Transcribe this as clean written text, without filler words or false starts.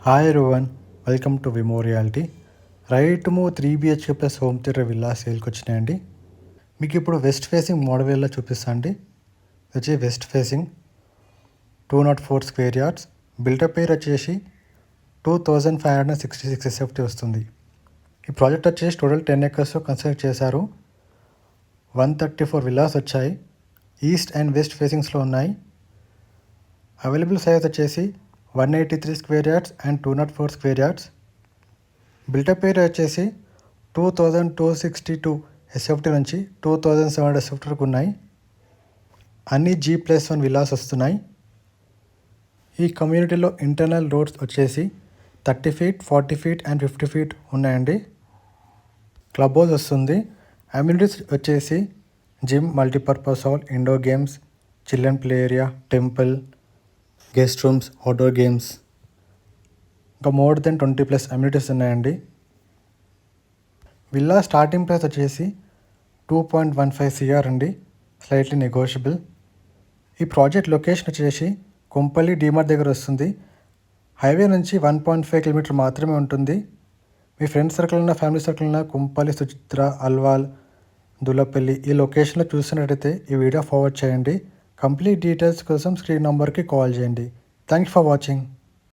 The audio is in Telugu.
Hi everyone, welcome to Vimo reality. Right move 3 BHK plus home theatre villa సేల్కి వచ్చినాయండి. మీకు ఇప్పుడు వెస్ట్ ఫేసింగ్ మోడల్ విల్లా చూపిస్తా అండి. ఇది వచ్చి west facing 204 square yards. Buildup area వచ్చేసి 2566 SFT వస్తుంది. ఈ ప్రాజెక్ట్ వచ్చేసి టోటల్ 10 acres కన్స్ట్రక్ట్ చేశారు. 134 విల్లాస్ వచ్చాయి. ఈస్ట్ అండ్ వెస్ట్ ఫేసింగ్స్లో ఉన్నాయి. అవైలబుల్ సైజ్ వచ్చేసి 183 square yards and 204 square yards. Built-up area వచ్చేసి 2262 SFT నుంచి 2700 SFT వరకు ఉన్నాయి. అన్ని G+1 విల్లాస్ వస్తున్నాయి. ఈ కమ్యూనిటీలో ఇంటర్నల్ రోడ్స్ వచ్చేసి 30 feet, 40 feet అండ్ 50 feet ఉన్నాయండి. క్లబ్ హౌస్ వస్తుంది. అమ్యూనిటీస్ వచ్చేసి gym, multipurpose hall, indoor games, children play area, temple, guest rooms, outdoor games, ఇంకా మోర్ దెన్ 20+ అమ్యూనిటీస్ ఉన్నాయండి. విల్లా స్టార్టింగ్ ప్రైస్ వచ్చేసి 2.15 CR అండి, స్లైట్లీ నెగోషియబుల్. ఈ ప్రాజెక్ట్ లొకేషన్ వచ్చేసి కొంపల్లి డీమార్ట్ దగ్గర వస్తుంది. హైవే నుంచి 1.5 km మాత్రమే ఉంటుంది. మీ ఫ్రెండ్స్ సర్కిల్ ఉన్న, ఫ్యామిలీ సర్కిల్ ఉన్న కొంపల్లి, సుచిత్ర, అల్వాల్, దులపల్లి ఈ లొకేషన్లో చూసినట్టయితే ఈ వీడియో ఫార్వర్డ్ చేయండి. కంప్లీట్ డీటెయిల్స్ కోసం స్క్రీన్ నెంబర్కి కాల్ చేయండి. Thanks for watching.